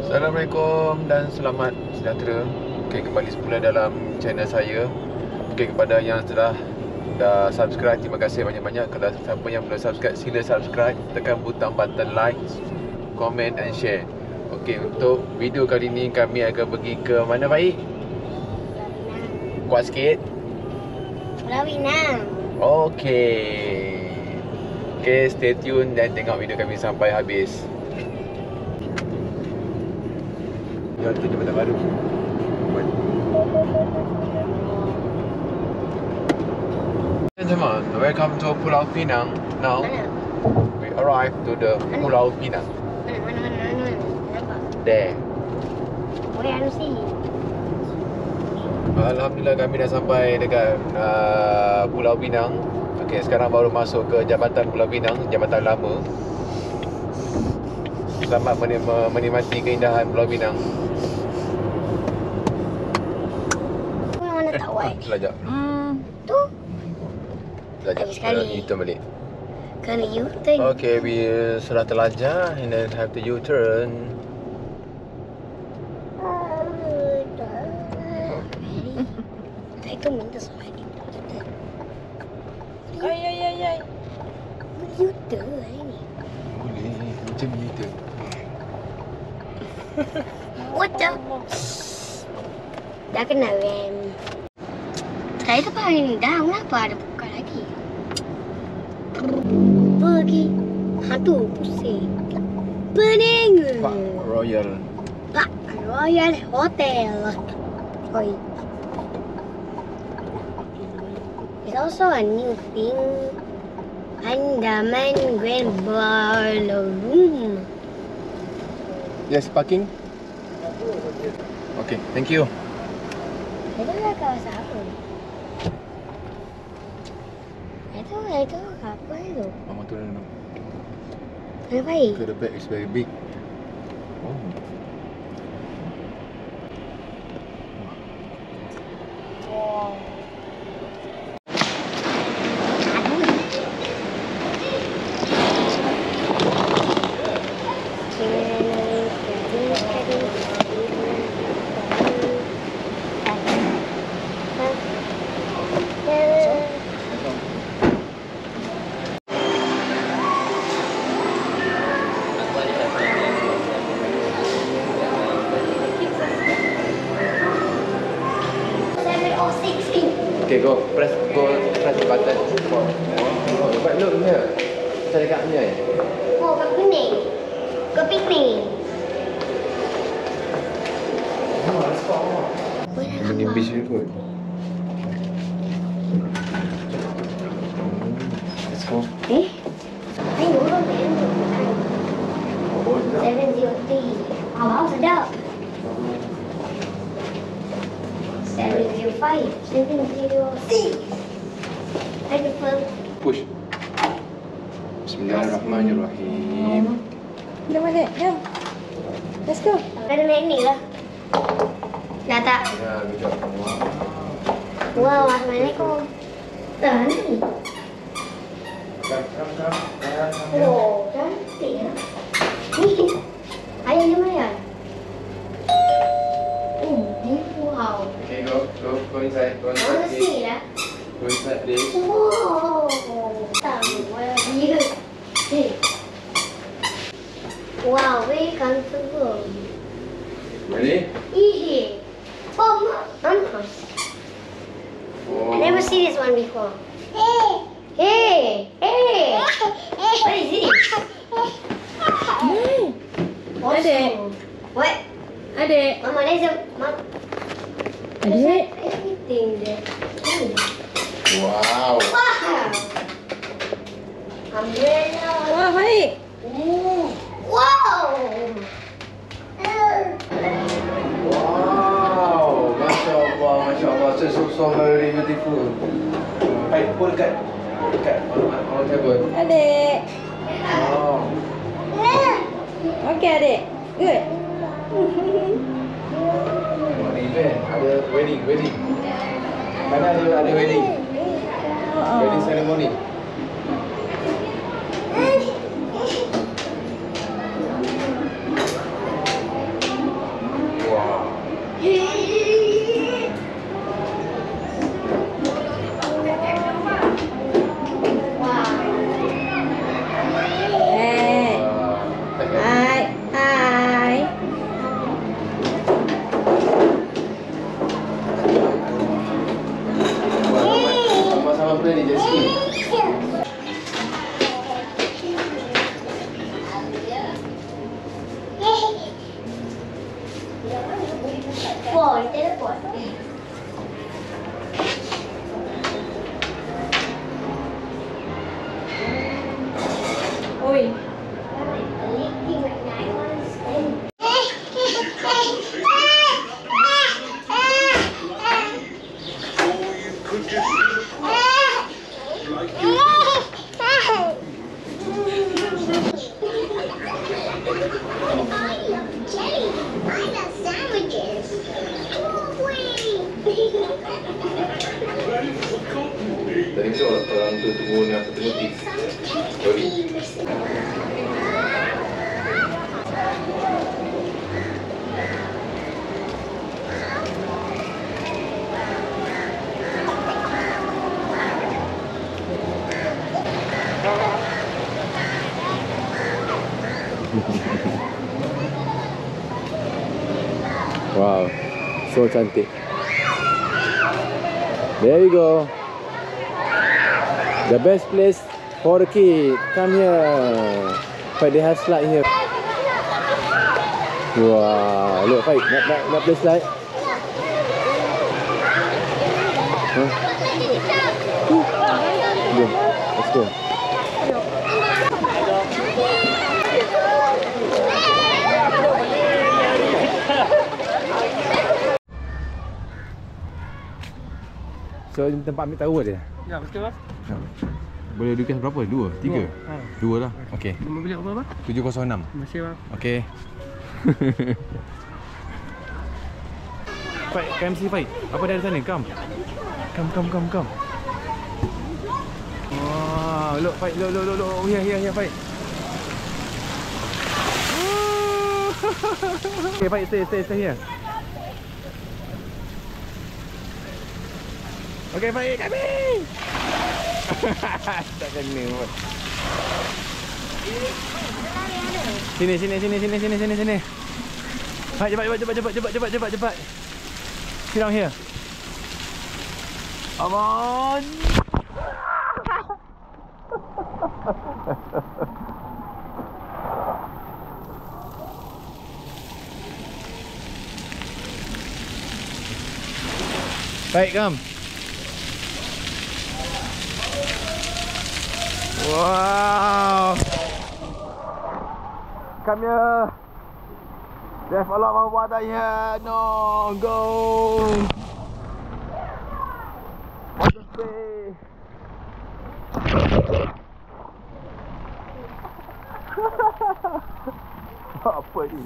Assalamualaikum dan selamat sejahtera. Kembali semula dalam channel saya. Kepada yang dah subscribe, terima kasih banyak-banyak. Kalau siapa yang belum subscribe, sila subscribe. Tekan button like, comment and share. Untuk video kali ni kami akan pergi ke mana, baik? Kuat sikit. Pulau Pinang. Stay tune dan tengok video kami sampai habis. Jom kita Jabatan Baru. Teman-teman, welcome to Pulau Pinang. Now we arrive to the Pulau Pinang. Mana? Nampak? There. YMC. Alhamdulillah kami dah sampai dekat Pulau Pinang. Sekarang baru masuk ke Jabatan Pulau Pinang, Jabatan Lama. Selamat menikmati keindahan Pulau Pinang. Mana tak white? Selajak. Tu. Selajak. Lagi sekali. U-turn balik. Kena U-turn. We setelah terlajak and then have to U-turn. Itu minta sampai di Ay. U-turn hari ni. Boleh, macam ni tu. What the? Dah kena rem. Saya tu hari ni dah, kenapa ada buka lagi? Pergi. Hantu pusing. Pening. Pak Royal. Pak Royal Hotel. Oi. It's also a new thing. Andaman Grand Ballroom. Yes, parking. Thank you. Itu lah kawasan apa? Itu apa itu? Mama turun dulu. Kenapa ini? The bag is very big. Go press the button. But look here. Macam dekat ni. Oh, kat kuning. Ke piknik. Ini beach ni kot. Let's go. Ayo, orang main. 703. Abang sedap. 705. 706. Ayo, Pel. Push. Bismillahirrahmanirrahim. Jom balik, jom. Let's go. Ada naik ni lah. Dah tak? Ya, bijak. Wow, Assalamualaikum. Ni. Oh, cantik lah. Ni. Ayah jom ayah. Wow. Go inside. Mana sini lah? Go inside, please. Wow. Tak, dia. Wow, very comfortable. Ready? Easy. Oh, Mama. I never seen this one before. Hey. What is it? Adik. What? Adik. Mama, there's Adik. everything there. Wow. Wow. Umbrella. Wah, baik. Wow. Wow. Masya Allah. So very beautiful. Baik, pun dekat on table. Adik. Wow. Okey, adik. Good. Ada event, ada wedding. Mana ada wedding? Wedding ceremony. Oi. Dari tu orang tu turun apa tu notis. Sorry. Wow, so cantik. There you go. The best place for the kid. Come here. But they have slide here. Wow, look, Faik, nak play slide? Huh? Jom, let's go. So tempat ambil tahu ada? Ya, betul lah. Boleh request berapa? 2? 3? 2 lah. Okey. Nombor bilik berapa? 706. Masih bang. Okey. Faik, KMC Faik. Apa dari sana? Come. Come. Wow, look Faik, look. Here Faik. Okay, Faik, stay here. Okay, Faik, kami. Tak kena pun. Sini. Faik, cepat. Sit down here. Come on. Faik, come. Wow. Come here. There's a lot of water here. No, go. Water stay. Apa ni?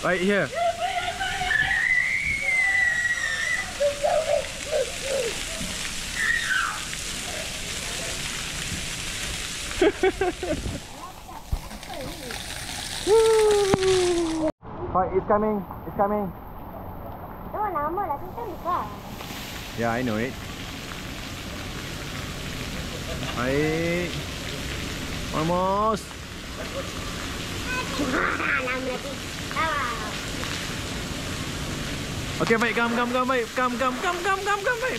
Right here. Right, it's coming. Oh, nama lah kita lupa. Yeah, I know it. Baik. Almost. Nama lagi. Okay, baik, come, baik. Come,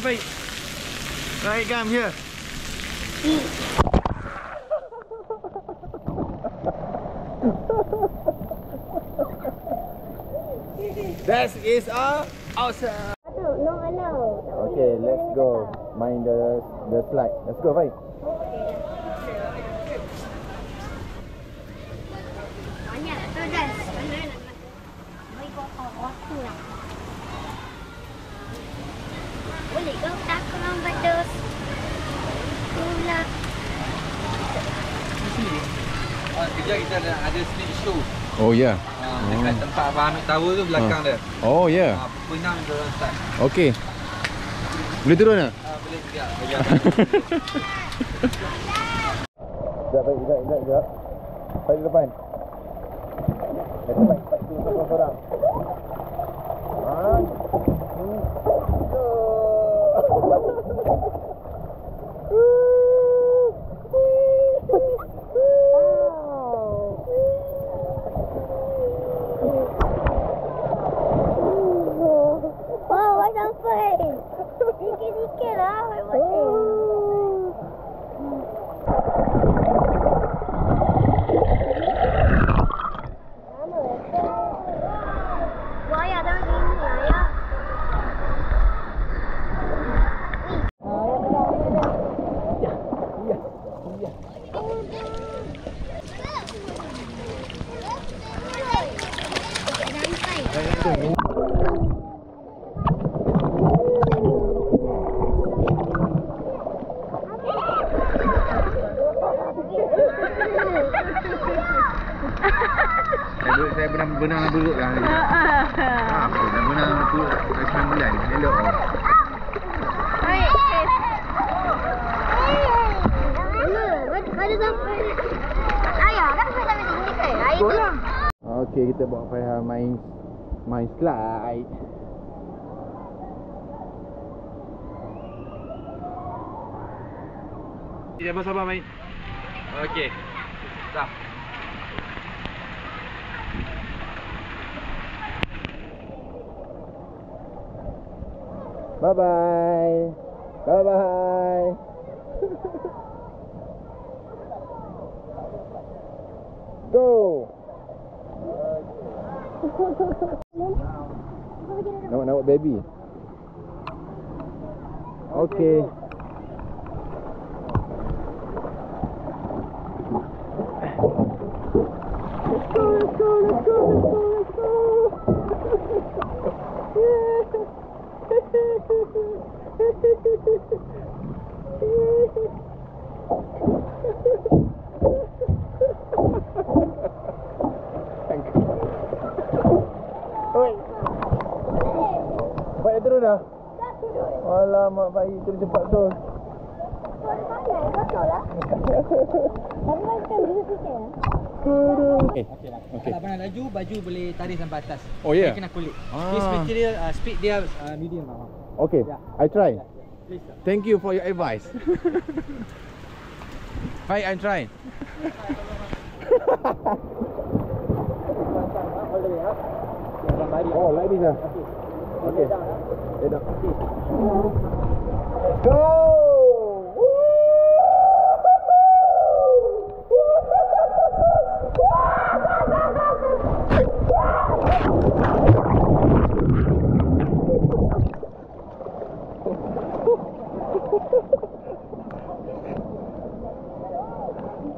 baik. Right, come here. That is awesome. No, hello. Okay, let's go. Mind the slide. Let's go, baik. Banyak tu dah. Bagi waktu lah. Boleh kau tak korang batas? Pula. Kejap kita ada sneak show. Oh, ya. Dekat tempat Abang ambil tower tu belakang dia. Oh, ya. Pukul 6 dia orang start. Okay. Boleh turun tak? Boleh sekejap. Sekejap, baik. Baik di depan. Baik turun korang. Wow, I sampai. Sikit-sikit lah. benang beruk dah. Apa dah benang beruk dah 9 bulan. Elok. Ada sampai ayah kan sampai sini kan. Air tu. Okey, kita bawa Faiha main slide. Dia sabar main. Okey. Dah. Bye bye. Bye bye. Go. Nak baby. Okay. Let's Baik dah turun dah? Alamak, baik turun cepat tu. Okey. Kalau abang nak laju, baju boleh tarik sampai atas. Oh, ya? Dia kena kulit. This material, speed dia medium lah. Okay, I try. Please. Thank you for your advice. Hi, I'm trying. Oh, like this lah. Okay. Let's go!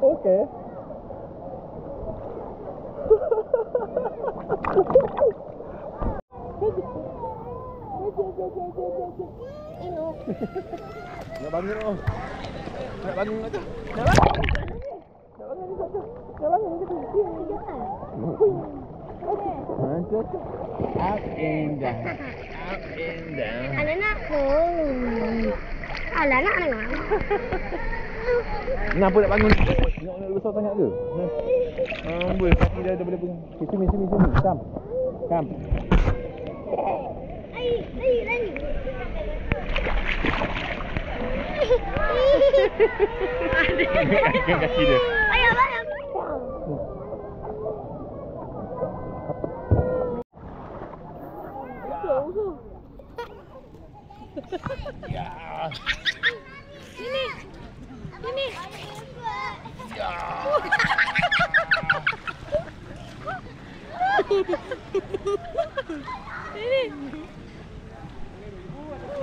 Okay. Nak bangun oh. Nak bangun tak? Nak bangun. Nak bangun ni satu. Nak bangun ni satu. Up and down. Up and down. Anak aku. Anak. Kenapa nak bangun? Nak besar sangat ke? Amboi, kaki dah boleh pegang. Sini. Come. Ai, lari. Kaki dia. Ayah. Ya. Ini. Ya. Ini.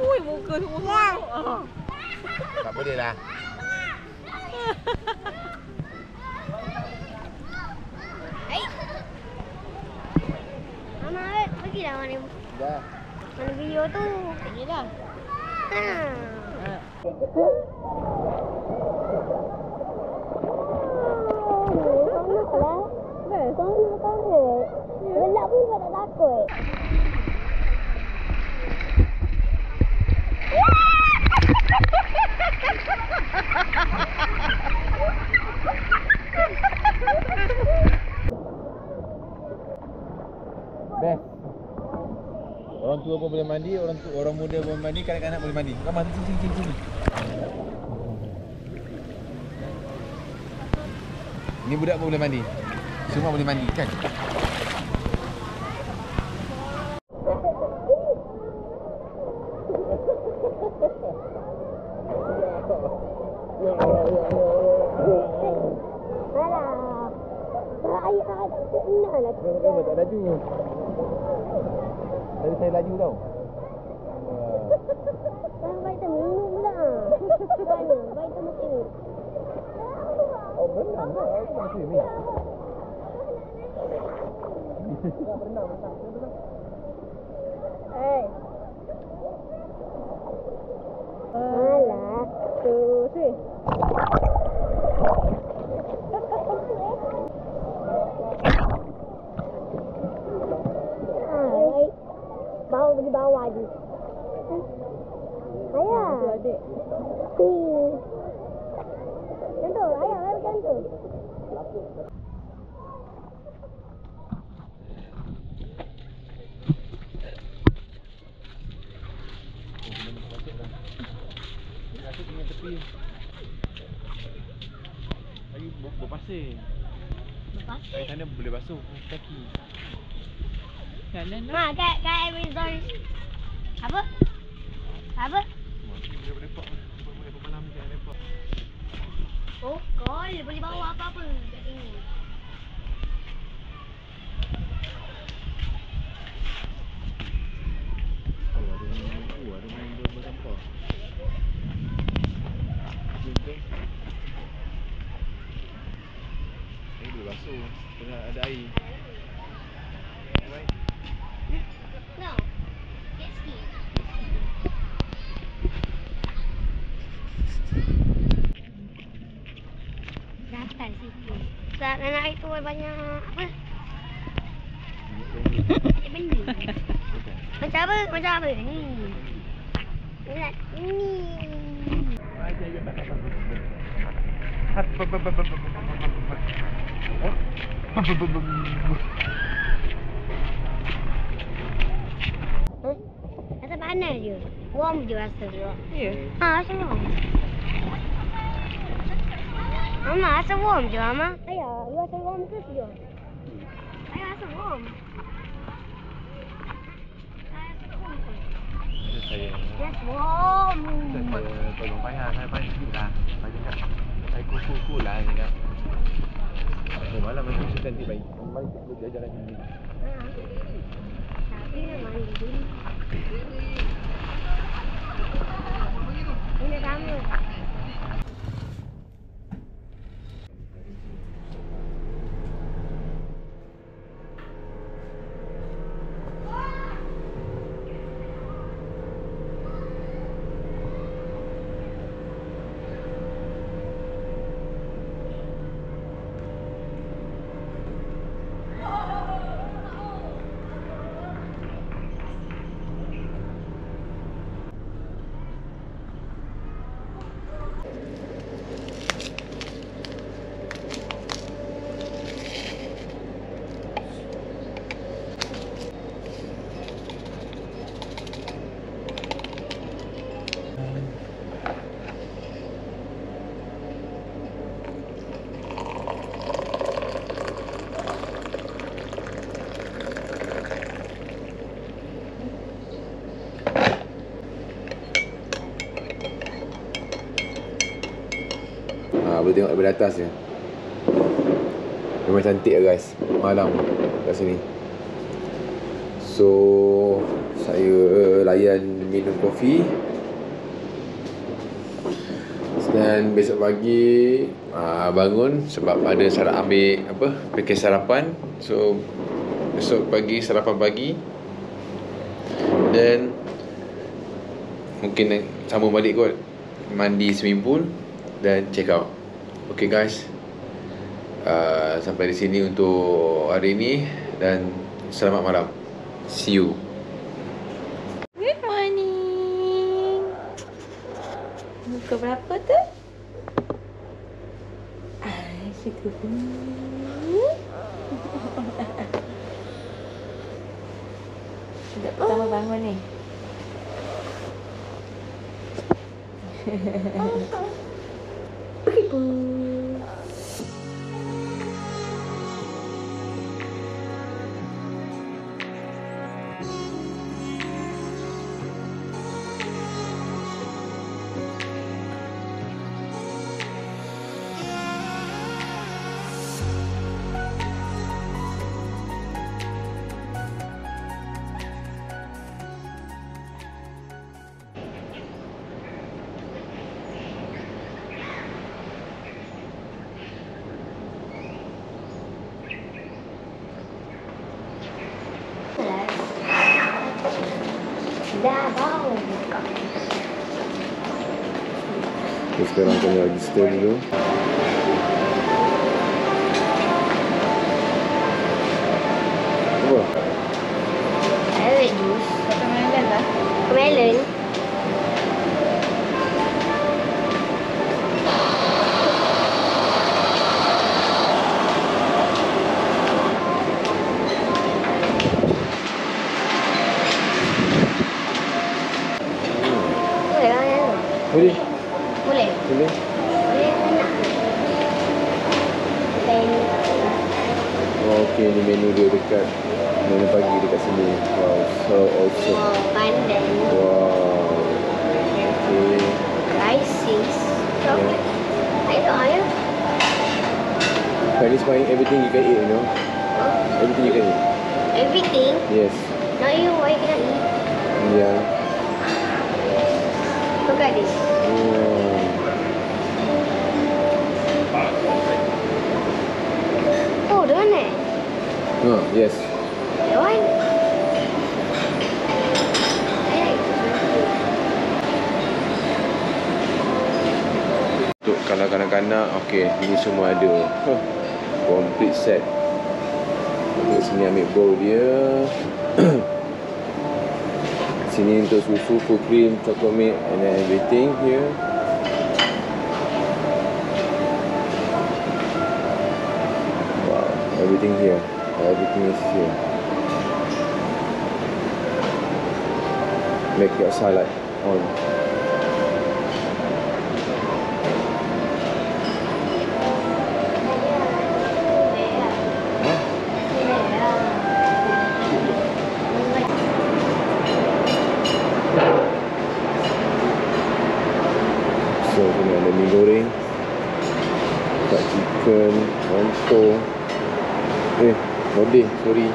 Ui, muka semua. Tak boleh lah. Mama, pergi dah mana? Dah. Mana video tu? Pergi dah. Gelap pun kau tak takut. Best. Orang tua pun boleh mandi, orang muda pun mandi, kanak-kanak boleh mandi. Ramah sini. Ni budak pun boleh mandi. Semua boleh mandi kan? Kenapa tak laju? Tadi saya laju tau. Baik tu minum pula. Mana? Baik tu mesti. Oh, berenang tak? Aku tak swimming. Berenang. Alah. Tu si. Rasa dengan tepi. Lagi berpasir. Lepas. Air sana boleh basuh kaki. Kanan Ma, kat Amazon. Apa? Apa? Dia boleh lepak malam ni, jangan lepak. Oh, kol. Boleh bawa apa-apa kat sini. Ada main bersampah. Betul. Ini boleh basuh. Tengah ada air. Right. No. Jet ski. Datang situ. Saat anak itu banyak apa? Benda. Macam apa? Macam apa? Ni. Lihat. Ini. Rasa panas je. Warm je rasa tu. Ya. Ha, rasa warm. Mama, rasa warm je, Mama. Ayah, you rasa warm ke sejuk? Ayah rasa warm. Saya Yes, warm. tolong payah, saya payah sikit lah. Saya kuku lah ni kan. Malam macam tu cantik baik. Mari kita jalan ni. Tapi mandi dulu. Ini sama. Boleh tengok daripada atas je. Memang cantik lah guys, malam kat sini. So saya layan minum kopi. Dan besok pagi bangun sebab ada ambil paket sarapan. So besok pagi sarapan pagi. Dan mungkin sambung balik kot, mandi swimming pool dan check out. Okay guys, sampai di sini untuk hari ini dan selamat malam. See you. Good morning. Muka berapa tu? Suka bunyi. Sejak pertama bangun ni. Ribu. Dah bau buka. So, sekarang kena register dulu. Apa? Carrot juice. Watermelon lah. Melon. Boleh? Boleh? Boleh? Boleh nak. Oh, okay, ni menu dia dekat menu pagi dekat sini. Wow, so awesome. Oh, pandan. Wow. Okay. Rices. Chocolate. Ayo, ayo. Satisfying everything you can eat, you know. Oh, Everything you can eat. everything. Yes. Not you, why you cannot eat? Yeah. Look at this. Wow. Oh, the one eh? Oh, yes. That one? I like this one. Untuk kalau kanak-kanak, okey, ini semua ada. Complete set. Untuk sini ambil bowl dia. Sini untuk susu, full cream, chocolate milk and then everything here. Wow, everything here. Everything is here. Make your salad on. So sini ada mie goreng, kat chicken, lontong. Lodeh, sorry.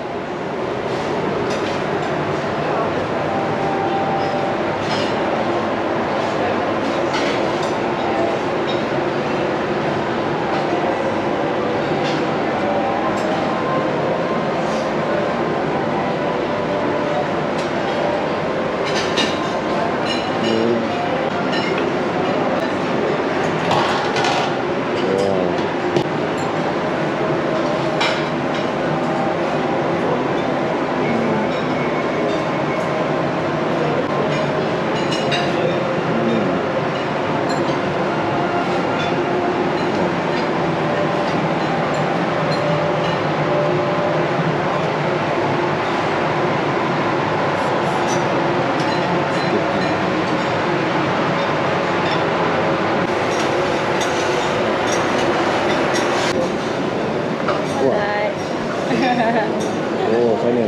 Oh, sana.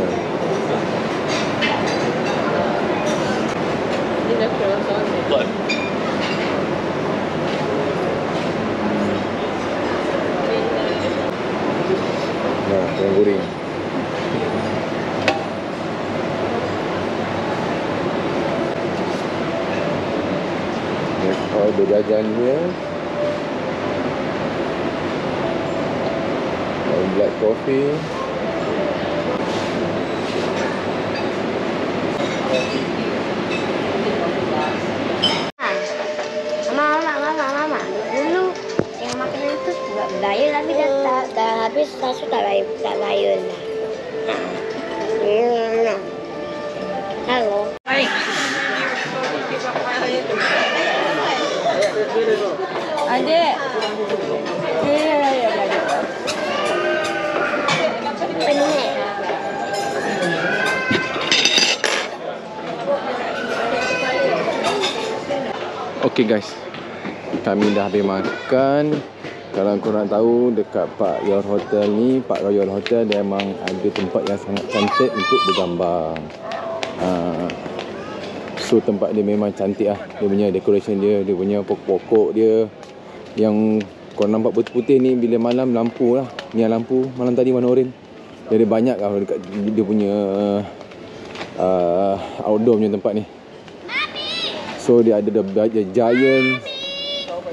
Dia dah croissant ni. Nah, yang goreng. That's all the jajan here. Black coffee. Mama. Dulu yang makanan itu juga bayar tapi dah habis Sasu tak bayar lah. Halo. Baik. Adik. Pening. Okay guys, kami dah habis makan. Kalau korang tahu, dekat Park Royal Hotel ni, Park Royal Hotel dia memang ada tempat yang sangat cantik untuk bergambar. So tempat dia memang cantik lah. Dia punya decoration dia, dia punya pokok-pokok dia yang korang nampak putih-putih ni, bila malam lampu lah. Ni lampu malam tadi warna oranye. Jadi banyak lah dekat dia punya outdoor punya tempat ni. So dia ada the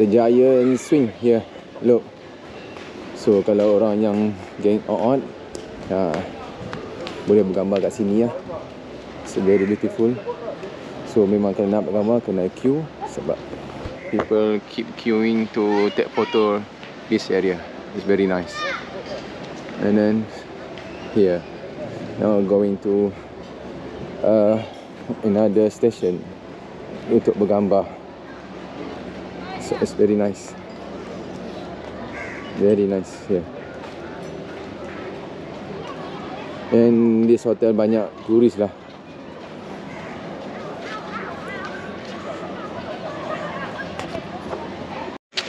giant swing here. Look. So kalau orang yang going out, boleh bergambar kat sini lah. It's very beautiful. So memang kalau nak bergambar kena queue sebab people keep queuing to take photo this area. It's very nice. And then here, now going to another station untuk bergambar. So it's very nice. Very nice here. And this hotel banyak turis lah.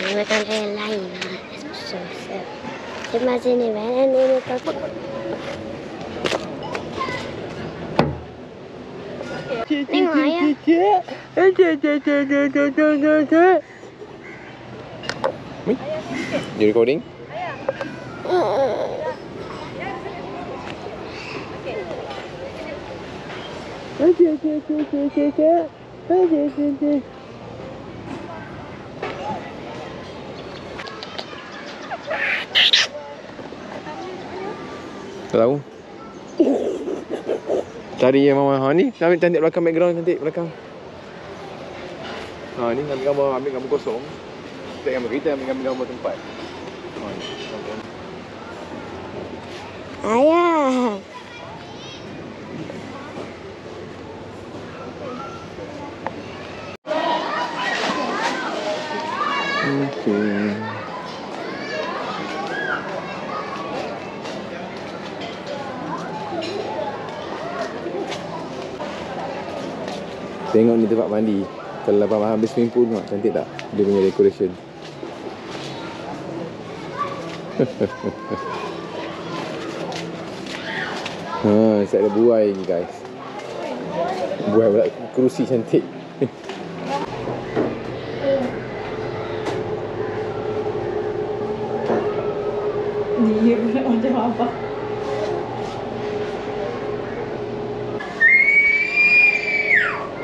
Makan air lain lah. Susah. Cuma sini mana ni takut. Tengok ayah. You recording? Tak tahu. Cari yang mama. Ha ni, ambil cantik belakang, background cantik belakang. Ha ni ambil gambar kosong. Tak gambar kita, ambil gambar tempat. Ha ni. Ayah. Okay. Tengok ni tempat mandi. Kalau lepas habis swimming pool, tengok cantik tak? Dia punya decoration. Saya ada buai ni guys. Buai pula kerusi cantik. Dia pula macam apa?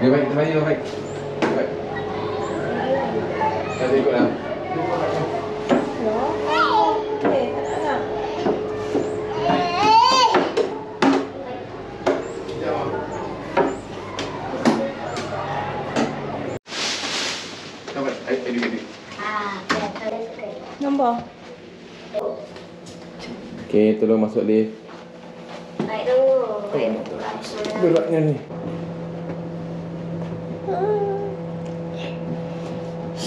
Dia baik, dia baik, dia baik. Baik. Kita ikutlah. Nombor. Okay, tolong masuk lift. Baik dulu. Beratnya ni.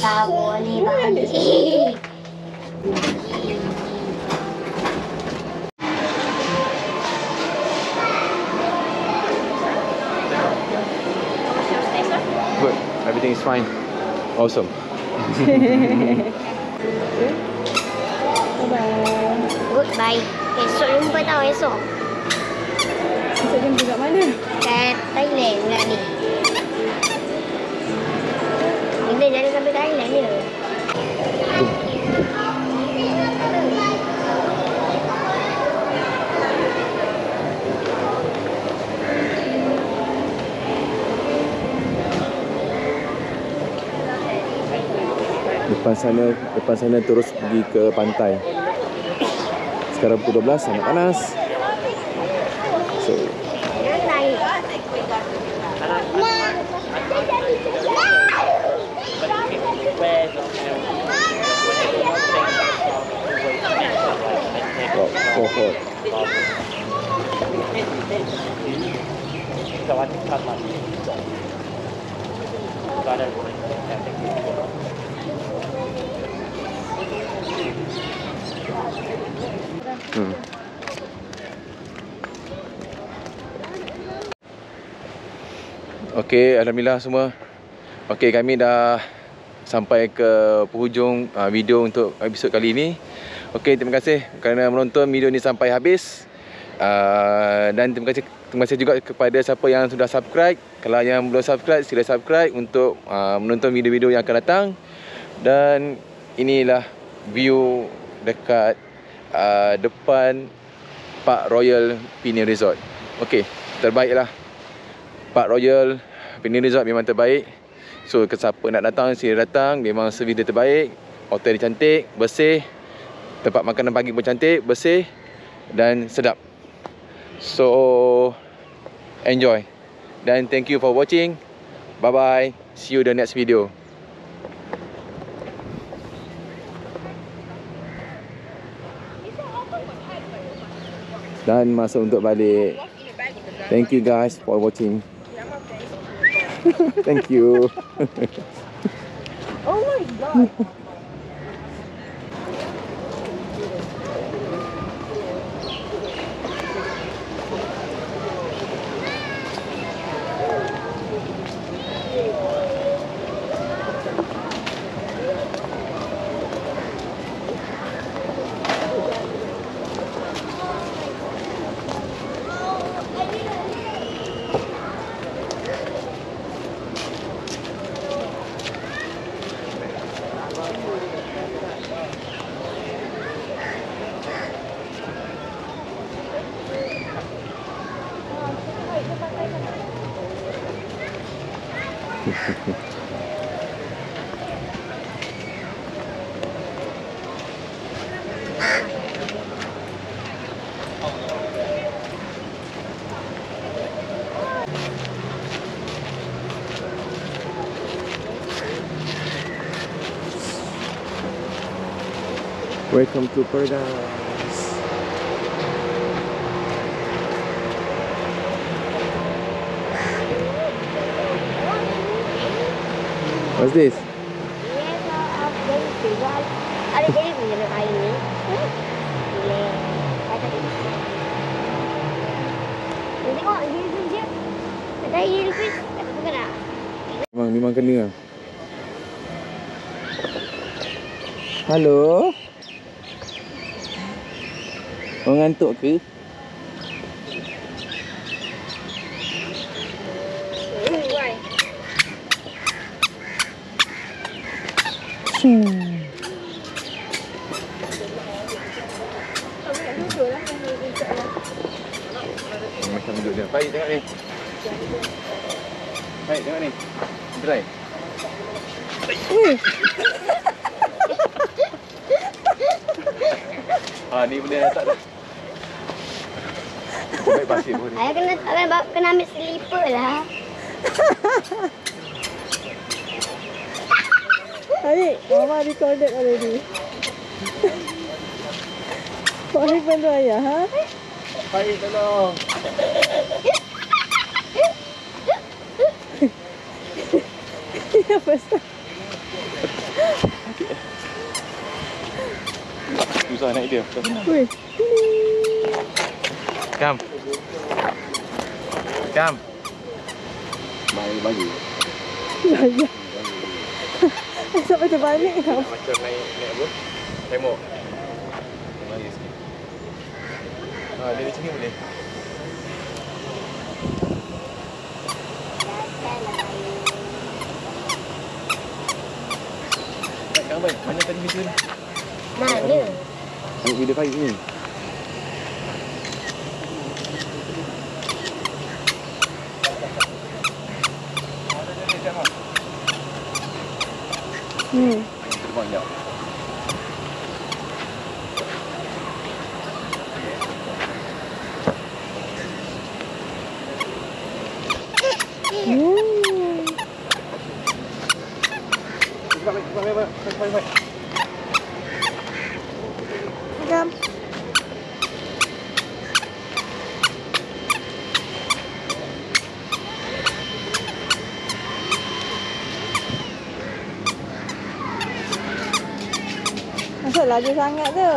Tak boleh balik. Good. Everything is fine. Awesome. Bye-bye. Goodbye. Esok jumpa tau, esok. Esok jumpa kat mana? Kat Thailand pula ni. Kita jalan sampai Thailand je. Depan sana terus pergi ke pantai. Sekarang pukul 12, sangat panas. So, Naik. wow, so hot. Okey, alhamdulillah semua. Okey, kami dah sampai ke penghujung video untuk episod kali ini. Okey, terima kasih kerana menonton video ni sampai habis. Dan terima kasih juga kepada siapa yang sudah subscribe. Kalau yang belum subscribe, sila subscribe untuk menonton video-video yang akan datang. Dan inilah view dekat depan Park Royal Peninsula Resort. Okey, terbaiklah. Park Royal Peninsula Resort memang terbaik. So siapa nak datang, sila datang. Memang servis dia terbaik. Hotel dia cantik, bersih. Tempat makanan pagi pun cantik, bersih dan sedap. So enjoy. Dan thank you for watching. Bye bye. See you the next video. Dan masa untuk balik. Thank you guys for watching. Thank you. Oh my god. Welcome to paradise. What's this? Ada jadi dalam air ni. Boleh. Tengok jellyfish je. Ada jellyfish. Tak apa kena. Memang kena lah. Halo? Orang ngantuk ke? Macam duduk dia. Baik, tengok ni. Baik, tengok ni. Dry. Ni benda dah tak dah. Baik pasir pun ni. Ayah kena ambil slipper lah. Adik, Mama recorded already. Boleh bantu ayah, ha? Baik, tolong. Ya, pasal. Susah naik dia. Wih. Come. Come. Baik. Ya. Esok macam balik tau. Macam naik apa? Tembok. Mari sikit. Dari sini boleh. Kang Bai, mana tadi video ni? Mana? Ambil video pagi ni. Terbang jap. Baik. Jam. Asal laju sangat tu.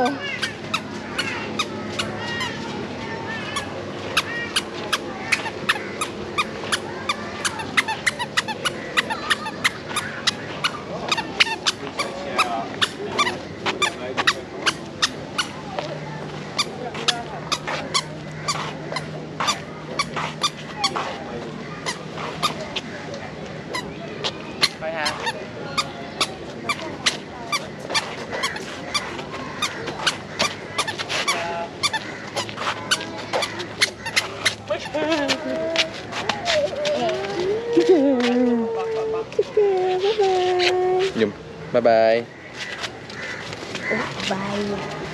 Jom. Bye-bye. Bye.